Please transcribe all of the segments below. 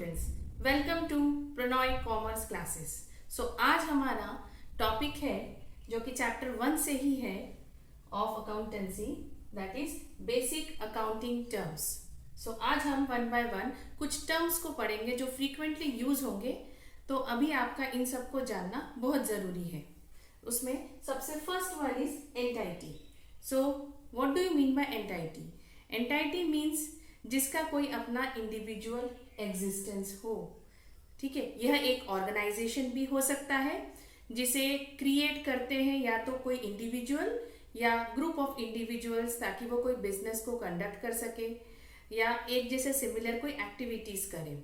Students, welcome to Pranoy commerce classes. आज हमारा topic है जो कि चैप्टर 1 से ही है of accountancy, that is basic accounting terms. आज हम वन बाय वन कुछ टर्म्स को पढ़ेंगे जो फ्रीक्वेंटली यूज होंगे, तो अभी आपका इन सबको जानना बहुत जरूरी है। उसमें सबसे first one is entity. What do you mean by entity? Entity means जिसका कोई अपना इंडिविजुअल एग्जिस्टेंस हो। ठीक है, यह एक ऑर्गेनाइजेशन भी हो सकता है जिसे क्रिएट करते हैं या तो कोई इंडिविजुअल या ग्रुप ऑफ इंडिविजुअल्स, ताकि वो कोई बिजनेस को कंडक्ट कर सके या एक जैसे सिमिलर कोई एक्टिविटीज करे।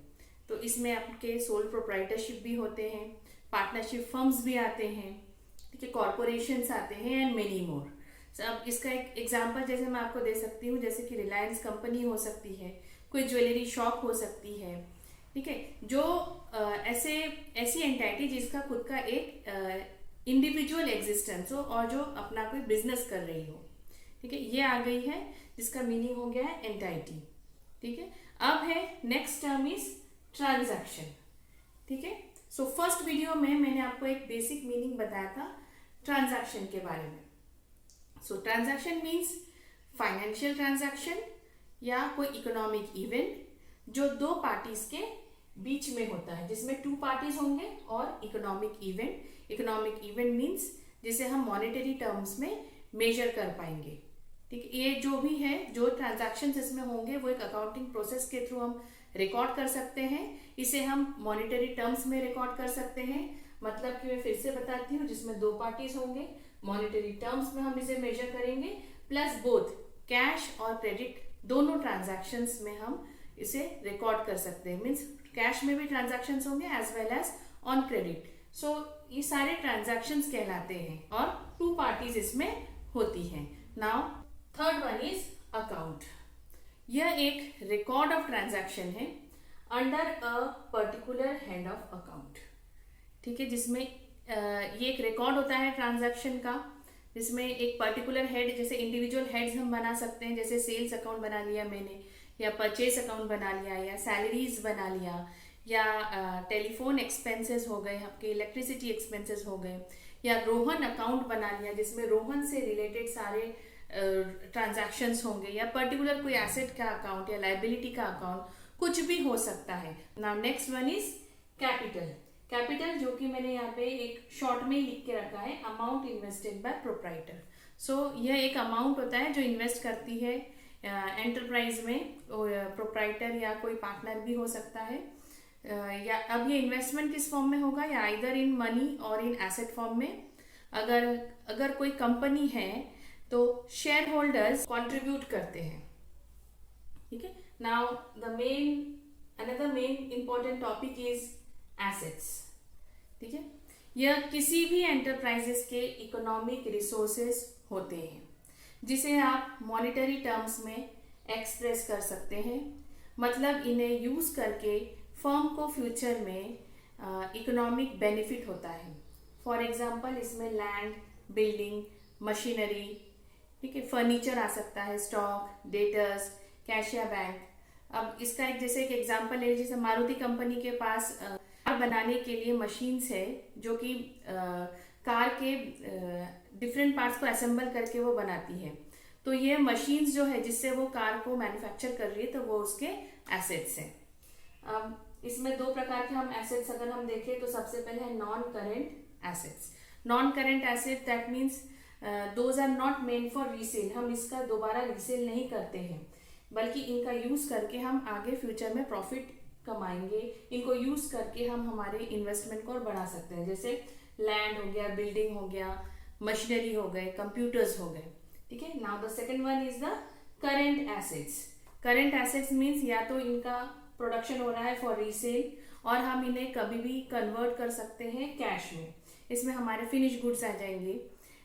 तो इसमें आपके सोल प्रोप्राइटरशिप भी होते हैं, पार्टनरशिप फर्म्स भी आते हैं, ठीक है, कॉर्पोरेशंस आते हैं एंड मेनी मोर। अब इसका एक एग्जांपल जैसे मैं आपको दे सकती हूँ, जैसे कि रिलायंस कंपनी हो सकती है, कोई ज्वेलरी शॉप हो सकती है। ठीक है, जो ऐसी एंटाइटी जिसका खुद का एक इंडिविजुअल एग्जिस्टेंस हो और जो अपना कोई बिजनेस कर रही हो। ठीक है, ये आ गई है जिसका मीनिंग हो गया है एंटाइटी। ठीक है, अब है नेक्स्ट टर्म इज ट्रांजैक्शन। ठीक है, फर्स्ट वीडियो में मैंने आपको एक बेसिक मीनिंग बताया था ट्रांजैक्शन के बारे में। ट्रांजैक्शन मीन्स फाइनेंशियल ट्रांजैक्शन या कोई इकोनॉमिक इवेंट जो दो पार्टीज के बीच में होता है, जिसमें टू पार्टीज होंगे, और इकोनॉमिक इवेंट मीन्स जिसे हम मॉनेटरी टर्म्स में मेजर कर पाएंगे। ठीक है, ये जो भी है, जो ट्रांजैक्शंस इसमें होंगे वो एक अकाउंटिंग प्रोसेस के थ्रू हम रिकॉर्ड कर सकते हैं। इसे हम मॉनेटरी टर्म्स में रिकॉर्ड कर सकते हैं, मतलब कि मैं फिर से बताती हूँ, जिसमें दो पार्टीज होंगे, मॉनेटरी टर्म्स में हम इसे मेजर करेंगे, प्लस बोथ कैश और क्रेडिट दोनों ट्रांजैक्शंस में हम इसे रिकॉर्ड कर सकते हैं। मीन्स कैश में भी ट्रांजैक्शंस होंगे as well as on credit. ये सारे ट्रांजैक्शंस कहलाते हैं और टू पार्टीज इसमें होती हैं। Now third one is account. यह एक रिकॉर्ड ऑफ ट्रांजैक्शन है under a particular head of account. ठीक है, जिसमें ये एक रिकॉर्ड होता है ट्रांजैक्शन का, जिसमें एक पर्टिकुलर हेड, जैसे इंडिविजुअल हेड्स हम बना सकते हैं, जैसे सेल्स अकाउंट बना लिया मैंने, या परचेज अकाउंट बना लिया, या सैलरीज बना लिया, या टेलीफोन एक्सपेंसेस हो गए, आपके इलेक्ट्रिसिटी एक्सपेंसेस हो गए, या रोहन अकाउंट बना लिया जिसमें रोहन से रिलेटेड सारे ट्रांजैक्शंस होंगे, या पर्टिकुलर कोई एसेट का अकाउंट या लाइबिलिटी का अकाउंट, कुछ भी हो सकता है। Now next one is capital. Capital जो कि मैंने यहाँ पे एक शॉर्ट में ही लिख के रखा है, अमाउंट इन्वेस्टेड बाय प्रोप्राइटर। यह एक अमाउंट होता है जो इन्वेस्ट करती है एंटरप्राइज में प्रोप्राइटर या कोई पार्टनर भी हो सकता है। या अब ये इन्वेस्टमेंट किस फॉर्म में होगा, या आइदर इन मनी और इन एसेट फॉर्म में। अगर कोई कंपनी है तो शेयर होल्डर्स कॉन्ट्रीब्यूट करते हैं। ठीक है, now another main important topic is assets. ठीक है, यह किसी भी एंटरप्राइजेस के इकोनॉमिक रिसोर्सेस होते हैं जिसे आप मॉनेटरी टर्म्स में एक्सप्रेस कर सकते हैं। मतलब इन्हें यूज करके फर्म को फ्यूचर में इकोनॉमिक बेनिफिट होता है। फॉर एग्जांपल, इसमें लैंड, बिल्डिंग, मशीनरी, ठीक है, फर्नीचर आ सकता है, स्टॉक, डेटर्स, कैश या बैंक। अब इसका एक एग्जांपल है, जैसे मारुति कंपनी के पास कार बनाने के लिए मशीन्स है जो कि कार के डिफरेंट पार्ट्स को असेंबल करके वो बनाती है। तो ये मशीन्स जो है जिससे वो कार को मैन्युफैक्चर कर रही है, तो वो उसके एसेट्स हैं। अब इसमें दो प्रकार के हम एसेट्स अगर हम देखें तो सबसे पहले है non current assets. Non current asset that means those are not made for resale. हम इसका दोबारा रीसेल नहीं करते हैं, बल्कि इनका यूज करके हम आगे फ्यूचर में प्रॉफिट कमाएंगे। इनको यूज करके हम हमारे इन्वेस्टमेंट को और बढ़ा सकते हैं, जैसे लैंड हो गया, बिल्डिंग हो गया, मशीनरी हो गए, कंप्यूटर्स हो गए। ठीक है, now the second one is the current assets. Current assets means या तो इनका प्रोडक्शन हो रहा है फॉर रीसेल, और हम इन्हें कभी भी कन्वर्ट कर सकते हैं कैश में। इसमें हमारे फिनिश गुड्स आ जाएंगे,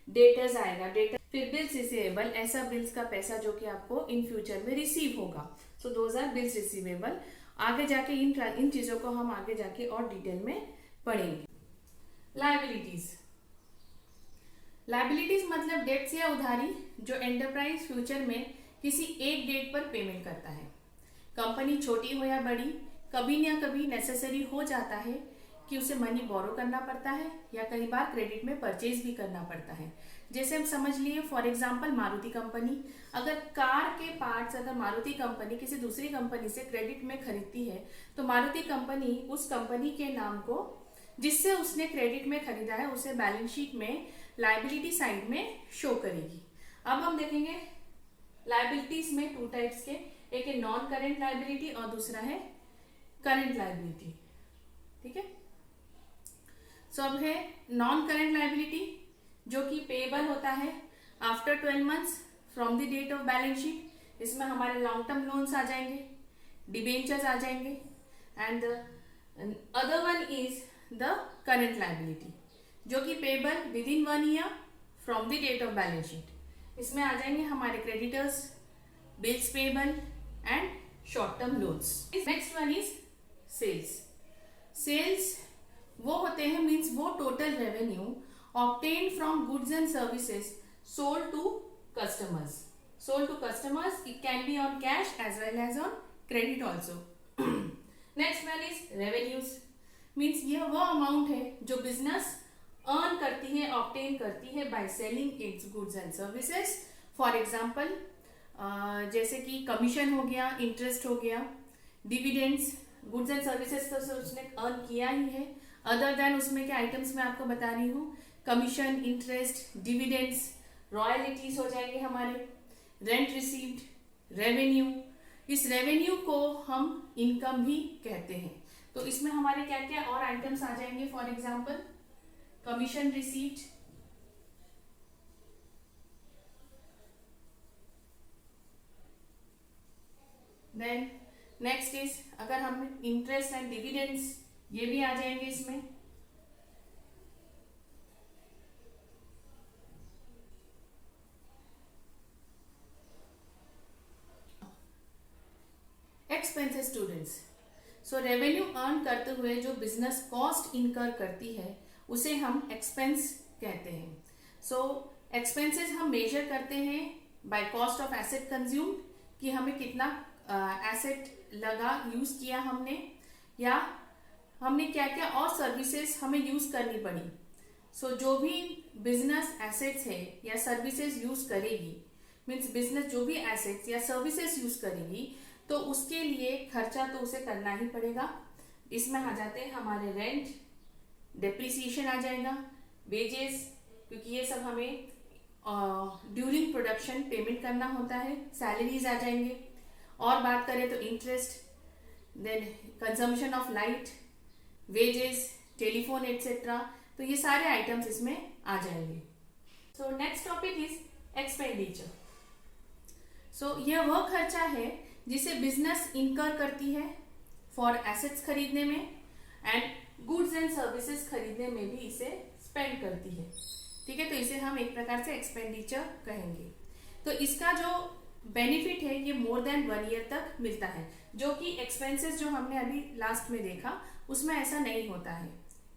डेटर्स आएगा, डेटर, फिर बिल्स रिसीवेबल, ऐसा बिल्स का पैसा जो कि आपको इन फ्यूचर में रिसीव होगा। Those are bills receivable. आगे जाके इन चीजों को हम आगे जाके और डिटेल में पढ़ेंगे। लायबिलिटीज मतलब डेट्स या उधारी जो एंटरप्राइज फ्यूचर में किसी एक डेट पर पेमेंट करता है। कंपनी छोटी हो या बड़ी, कभी ना कभी नेसेसरी हो जाता है कि उसे मनी बोरो करना पड़ता है या कई बार क्रेडिट में परचेज भी करना पड़ता है। जैसे हम समझ लिए फॉर एग्जांपल मारुति कंपनी, अगर कार के पार्ट्स अगर मारुति कंपनी किसी दूसरी कंपनी से क्रेडिट में खरीदती है तो मारुति कंपनी उस कंपनी के नाम को जिससे उसने क्रेडिट में खरीदा है उसे बैलेंस शीट में लायबिलिटी साइड में शो करेगी। अब हम देखेंगे लायबिलिटीज में टू टाइप्स के, एक है नॉन करेंट लायबिलिटी और दूसरा है करेंट लायबिलिटी। ठीक है, सो अब है नॉन करेंट लायबिलिटी जो कि पेएबल होता है after 12 months from the date of balance sheet. इसमें हमारे लॉन्ग टर्म लोन्स आ जाएंगे, डिबेंचर्स आ जाएंगे, and other one is the current liability जो कि payable within 1 year from the date of balance sheet. इसमें आ जाएंगे हमारे creditors, bills payable and short term loans. Next one is sales. Sales वो होते हैं मीन्स वो total revenue obtained from goods and services sold to customers. Sold to customers, it can be on cash as well as on credit also. Next one is revenues. Means यह वो amount है जो business earn करती है, obtain करती है by selling it's goods and services. For example जैसे कि कमीशन हो गया, इंटरेस्ट हो गया, डिविडेंड्स, गुड्स एंड सर्विसेज तो उसने अर्न किया ही है। अदर देन उसमें क्या आइटम्स मैं आपको बता रही हूँ, कमीशन, इंटरेस्ट, डिविडेंड्स, रॉयल्टीज हो जाएंगे हमारे, रेंट रिसीव्ड, रेवेन्यू। इस रेवेन्यू को हम इनकम भी कहते हैं। तो इसमें हमारे क्या क्या और आइटम्स आ जाएंगे, for example commission received, then next is अगर हम इंटरेस्ट एंड डिविडेंड्स ये भी आ जाएंगे इसमें। एक्सपेंसेस स्टूडेंट्स, सो रेवेन्यू अर्न करते हुए जो बिजनेस कॉस्ट इनकर करती है उसे हम एक्सपेंस कहते हैं। सो एक्सपेंसेस हम मेजर करते हैं by cost of asset consume, कि हमें कितना एसेट लगा, यूज किया हमने, या हमने क्या क्या और सर्विसेज हमें यूज करनी पड़ी। सो जो भी बिजनेस एसेट्स है या सर्विसेज यूज करेगी, मीन्स बिजनेस जो भी एसेट्स या सर्विसेज यूज करेगी तो उसके लिए खर्चा तो उसे करना ही पड़ेगा। इसमें आ जाते हैं हमारे रेंट, डेप्रिसिएशन आ जाएगा, वेजेस, क्योंकि ये सब हमें ड्यूरिंग प्रोडक्शन पेमेंट करना होता है, सैलरीज आ जाएंगे, और बात करें तो interest, then consumption of light, wages, telephone etcetera, तो ये सारे आइटम्स इसमें आ जाएंगे। So next topic is expenditure. So यह वह खर्चा है जिसे बिजनेस इनकर करती है फॉर एसेट्स खरीदने में एंड गुड्स एंड सर्विसेज खरीदने में भी इसे स्पेंड करती है। ठीक है, तो इसे हम एक प्रकार से एक्सपेंडिचर कहेंगे। तो इसका जो बेनिफिट है ये मोर देन 1 ईयर तक मिलता है, जो कि एक्सपेंसेस जो हमने अभी लास्ट में देखा उसमें ऐसा नहीं होता है।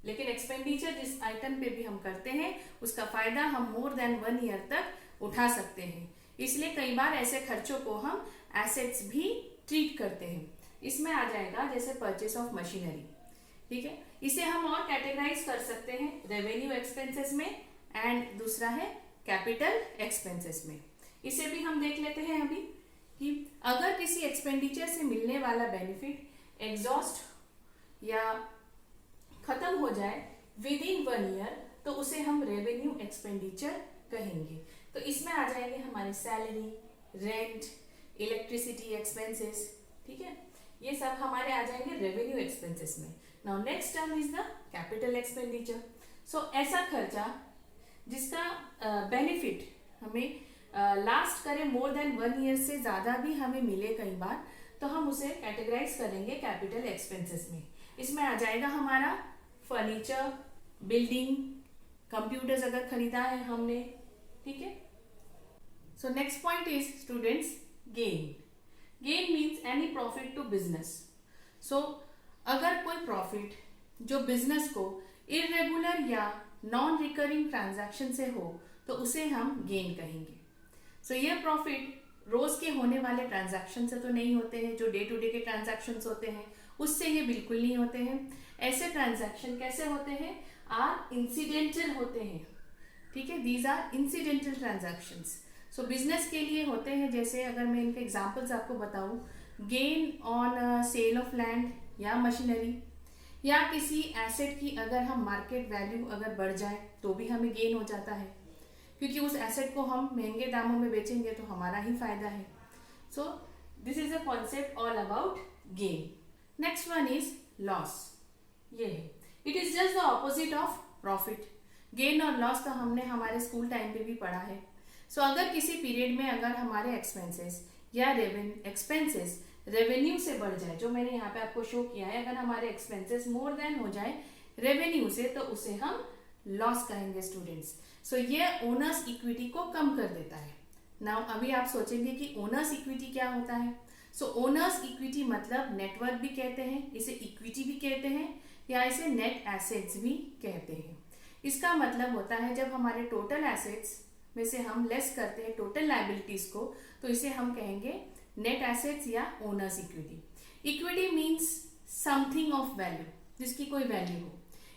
लेकिन एक्सपेंडिचर जिस आइटम पे भी हम करते हैं उसका फायदा हम मोर देन 1 ईयर तक उठा सकते हैं। इसलिए कई बार ऐसे खर्चों को हम एसेट्स भी ट्रीट करते हैं। इसमें आ जाएगा जैसे परचेस ऑफ मशीनरी। ठीक है, इसे हम और कैटेगराइज कर सकते हैं रेवेन्यू एक्सपेंसेस में एंड दूसरा है कैपिटल एक्सपेंसेस में। इसे भी हम देख लेते हैं अभी कि अगर किसी एक्सपेंडिचर से मिलने वाला बेनिफिट एग्जॉस्ट या खत्म हो जाए विद इन 1 ईयर तो उसे हम रेवेन्यू एक्सपेंडिचर कहेंगे। तो इसमें आ जाएंगे हमारे सैलरी, रेंट, इलेक्ट्रिसिटी एक्सपेंसेस। ठीक है, ये सब हमारे आ जाएंगे रेवेन्यू एक्सपेंसेस में। Now next term is the capital expenditure. So ऐसा खर्चा जिसका बेनिफिट हमें लास्ट करे मोर देन 1 ईयर से ज्यादा भी हमें मिले कई बार, तो हम उसे कैटेगराइज करेंगे कैपिटल एक्सपेंसेस में। इसमें आ जाएगा हमारा फर्नीचर, बिल्डिंग, कंप्यूटर्स अगर खरीदा है हमने। ठीक है, so next point is students gain. Gain means any profit to business. So अगर कोई प्रॉफिट जो बिजनेस को इरेगुलर या नॉन रिकरिंग ट्रांजैक्शन से हो तो उसे हम गेन कहेंगे। सो यह प्रॉफिट रोज के होने वाले ट्रांजैक्शन से तो नहीं होते हैं, जो डे टू डे के ट्रांजैक्शंस होते हैं उससे ये बिल्कुल नहीं होते हैं। ऐसे ट्रांजैक्शन कैसे होते हैं? आर इंसिडेंटल होते हैं, ठीक है, these are incidental transactions. So business के लिए होते हैं, जैसे अगर मैं इनके एग्जांपल्स आपको बताऊं, gain on sale of land या मशीनरी, या किसी एसेट की अगर हम मार्केट वैल्यू अगर बढ़ जाए तो भी हमें गेन हो जाता है, क्योंकि उस एसेट को हम महंगे दामों में बेचेंगे तो हमारा ही फायदा है। So this is a concept all about gain. Next one is loss. ये है, it is just the opposite of profit. Gain और लॉस तो हमने हमारे स्कूल टाइम पे भी पढ़ा है। सो अगर किसी पीरियड में अगर हमारे एक्सपेंसेस या एक्सपेंसेस रेवेन्यू से बढ़ जाए, जो मैंने यहाँ पे आपको शो किया है, अगर हमारे एक्सपेंसेस मोर देन हो जाए रेवेन्यू से, तो उसे हम लॉस कहेंगे स्टूडेंट्स। सो ये ओनर्स इक्विटी को कम कर देता है। नाउ अभी आप सोचेंगे कि ओनर्स इक्विटी क्या होता है। सो ओनर्स इक्विटी मतलब नेटवर्क भी कहते हैं, इसे इक्विटी भी कहते हैं, या इसे नेट एसेट्स भी कहते हैं। इसका मतलब होता है जब हमारे टोटल एसेट्स में से हम लेस करते हैं टोटल लायबिलिटीज को, तो इसे हम कहेंगे नेट एसेट्स या owners equity. Equity means something of value, जिसकी कोई वैल्यू हो।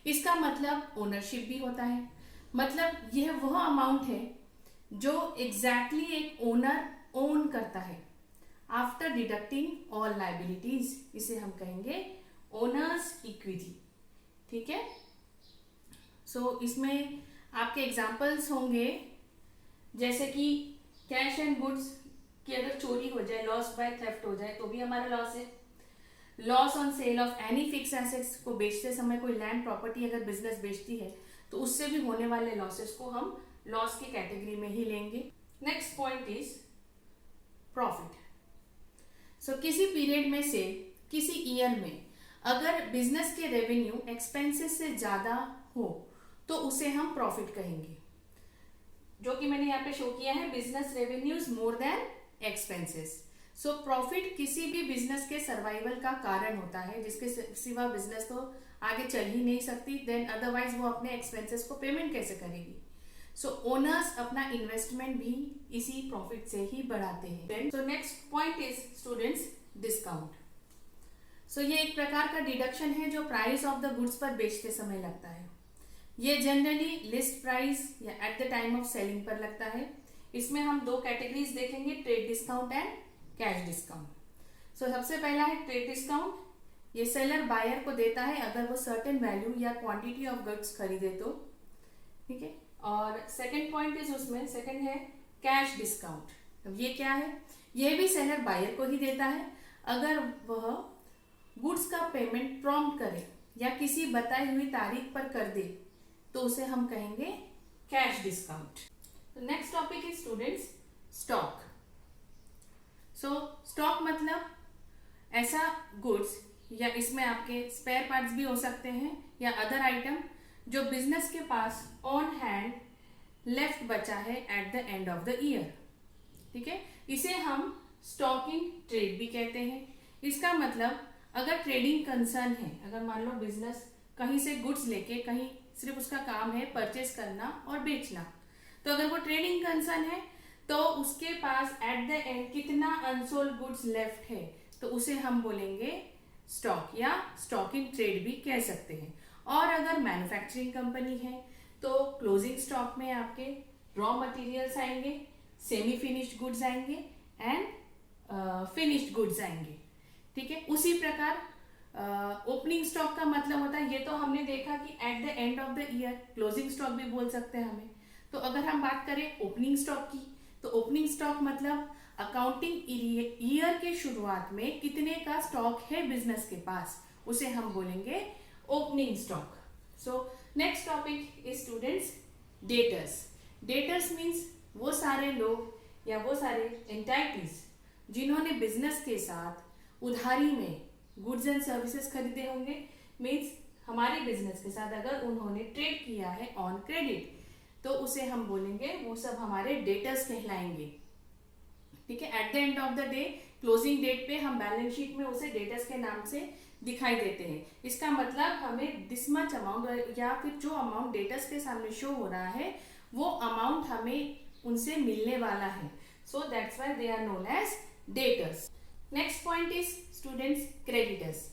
इसका मतलब ओनरशिप भी होता है, मतलब यह वह अमाउंट है जो एग्जैक्टली एक ओनर ओन करता है आफ्टर डिडक्टिंग ऑल लायबिलिटीज। इसे हम कहेंगे ओनर्स इक्विटी, ठीक है। सो इसमें आपके एग्जाम्पल्स होंगे, जैसे कि कैश एंड गुड्स की अगर चोरी हो जाए, लॉस बाय थेफ्ट हो जाए, तो भी हमारा लॉस है। Loss on sale of any fix assets को बेचते समय कोई लैंड प्रॉपर्टी अगर बिजनेस बेचती है तो उससे भी होने वाले लॉसेस को हम लॉस की कैटेगरी में ही लेंगे। Next point is profit. So किसी पीरियड में से किसी ईयर में अगर बिजनेस के रेवेन्यू एक्सपेंसेस से ज्यादा हो तो उसे हम प्रॉफिट कहेंगे, जो कि मैंने यहाँ पे शो किया है, business revenues more than expenses. So profit किसी भी बिजनेस के सर्वाइवल का कारण होता है, जिसके सिवा बिजनेस तो आगे चल ही नहीं सकती, देन अदरवाइज वो अपने एक्सपेंसेस को पेमेंट कैसे करेगी। सो ओनर्स अपना इन्वेस्टमेंट भी इसी प्रॉफिट से ही बढ़ाते हैं। So next point is students discount. So ये एक प्रकार का डिडक्शन है जो प्राइस ऑफ द गुड्स पर बेचते समय लगता है। ये जनरली लिस्ट प्राइस या at the time of selling पर लगता है। इसमें हम दो कैटेगरीज देखेंगे, trade discount and cash discount. So सबसे पहला है ट्रेड डिस्काउंट। ये सेलर बायर को देता है अगर वो सर्टेन वैल्यू या क्वांटिटी ऑफ गुड्स खरीदे तो, ठीक है। और सेकंड पॉइंट इज, उसमें सेकंड है कैश डिस्काउंट। अब ये क्या है? ये भी सेलर बायर को ही देता है अगर वह गुड्स का पेमेंट प्रॉम्प्ट करे या किसी बताई हुई तारीख पर कर दे, तो उसे हम कहेंगे cash discount. Next topic is students stock. So stock मतलब ऐसा गुड्स, या इसमें आपके स्पेयर पार्ट्स भी हो सकते हैं या अदर आइटम, जो बिजनेस के पास ऑन हैंड लेफ्ट बचा है at the end of the year, ठीक है। इसे हम स्टॉकिंग ट्रेड भी कहते हैं। इसका मतलब अगर ट्रेडिंग कंसर्न है, अगर मान लो बिजनेस कहीं से गुड्स लेके, कहीं सिर्फ उसका काम है परचेस करना और बेचना, तो अगर वो ट्रेडिंग कंसर्न है तो उसके पास एट द एंड कितना अनसोल्ड गुड्स लेफ्ट है, तो उसे हम बोलेंगे स्टॉक या स्टॉकिंग ट्रेड भी कह सकते हैं। और अगर मैन्युफैक्चरिंग कंपनी है तो क्लोजिंग स्टॉक में आपके रॉ मटेरियल्स आएंगे, सेमी फिनिश्ड गुड्स आएंगे एंड फिनिश्ड गुड्स आएंगे, ठीक है। उसी प्रकार ओपनिंग स्टॉक का मतलब होता है, ये तो हमने देखा कि eight the end of the year, closing stock भी बोल सकते हैं हमें। तो अगर हम बात करें ओपनिंग स्टॉक की, तो ओपनिंग स्टॉक मतलब अकाउंटिंग ईयर के शुरुआत में कितने का स्टॉक है बिजनेस के पास, उसे हम बोलेंगे opening stock. So next topic is students debtors. Debtors means वो सारे लोग या वो सारे एंटाइटीज जिन्होंने बिजनेस के साथ उधारी में गुड्स एंड सर्विसेज खरीदे होंगे, मीन्स हमारे बिजनेस के साथ अगर उन्होंने ट्रेड किया है ऑन क्रेडिट, तो उसे हम बोलेंगे वो सब हमारे डेटर्स कहलाएंगे, ठीक है। At the end of the day, closing date पे हम बैलेंस शीट में उसे डेटर्स के नाम से दिखाई देते हैं। इसका मतलब हमें दिस मच अमाउंट या फिर जो अमाउंट डेटर्स के सामने शो हो रहा है वो अमाउंट हमें उनसे मिलने वाला है। So that's why they are known as debtors. Next point is students creditors.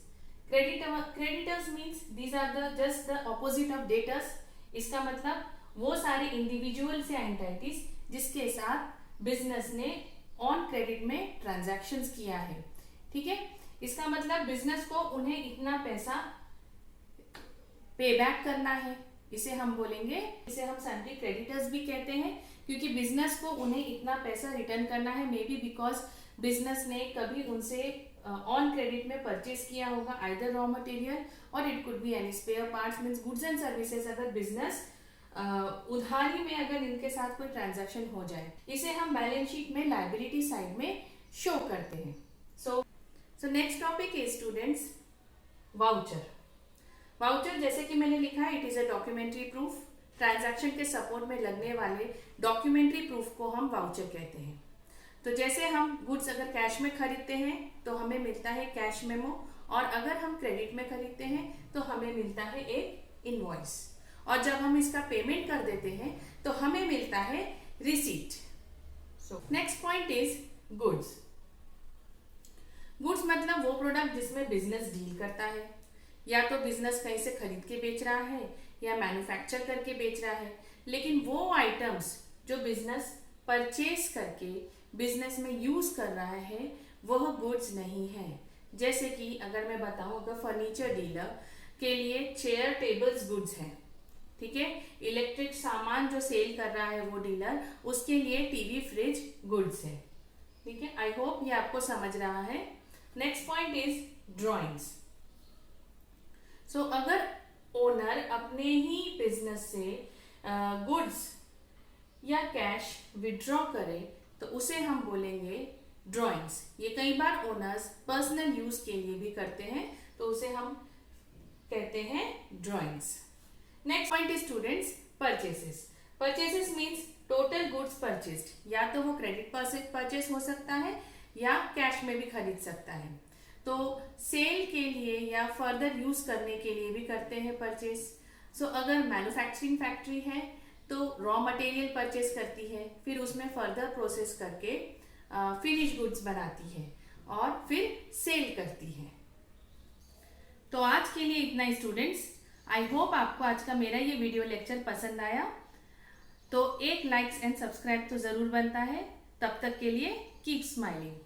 Creditors means these are the just the opposite of debtors. इसका मतलब वो सारे इंडिविजुअल्स या एंटिटीज जिसके साथ बिजनेस ने ऑन क्रेडिट में ट्रांजैक्शंस किया है। ठीक है, इसका मतलब बिजनेस को उन्हें इतना पैसा पे बैक करना है, इसे हम बोलेंगे, इसे हम सन्ड्री क्रेडिटर्स भी कहते हैं, क्योंकि बिजनेस को उन्हें इतना पैसा रिटर्न करना है। मे बी बिकॉज बिजनेस ने कभी उनसे ऑन क्रेडिट में परचेज किया होगा आइदर रॉ मटेरियल और it could be any spare parts means goods and services. अगर बिजनेस उधारी में अगर इनके साथ कोई ट्रांजैक्शन हो जाए, इसे हम बैलेंस शीट में लायबिलिटी साइड में शो करते हैं। So next topic is students voucher. Voucher जैसे कि मैंने लिखा है, it is a documentary proof. Transaction के सपोर्ट में लगने वाले डॉक्यूमेंट्री प्रूफ को हम वाउचर कहते हैं। तो जैसे हम गुड्स अगर कैश में खरीदते हैं तो हमें मिलता है कैश मेमो, और अगर हम क्रेडिट में खरीदते हैं तो हमें मिलता है एक इनवॉइस, और जब हम इसका पेमेंट कर देते हैं तो हमें मिलता है receipt. So next point is goods. Goods मतलब वो प्रोडक्ट जिसमें बिजनेस डील करता है, या तो बिजनेस कहीं से खरीद के बेच रहा है या मैन्युफैक्चर करके बेच रहा है, लेकिन वो आइटम्स जो बिजनेस परचेज करके बिजनेस में यूज कर रहा है वह गुड्स नहीं है। जैसे कि अगर मैं बताऊं, अगर फर्नीचर डीलर के लिए चेयर टेबल्स गुड्स हैं, ठीक है, इलेक्ट्रिक सामान जो सेल कर रहा है वो डीलर, उसके लिए टीवी फ्रिज गुड्स है। ठीक है, आई होप ये आपको समझ रहा है। Next point is drawings. So अगर ओनर अपने ही बिजनेस से गुड्स या कैश विड्रॉ करे तो उसे हम बोलेंगे ड्रॉइंग्स। ये कई बार ओनर्स पर्सनल यूज के लिए भी करते हैं, तो उसे हम कहते हैं drawings. Next point is students purchases. Purchases means total goods purchased, या तो वो क्रेडिट परचेस हो सकता है या कैश में भी खरीद सकता है। तो सेल के लिए या फर्दर यूज करने के लिए भी करते हैं परचेस। सो अगर मैन्युफैक्चरिंग फैक्ट्री है तो रॉ मटेरियल परचेस करती है, फिर उसमें फर्दर प्रोसेस करके फिनिश गुड्स बनाती है और फिर सेल करती है। तो आज के लिए इतना ही स्टूडेंट्स। आई होप आपको आज का मेरा ये वीडियो लेक्चर पसंद आया। तो एक लाइक्स एंड सब्सक्राइब तो जरूर बनता है। तब तक के लिए कीप स्माइलिंग।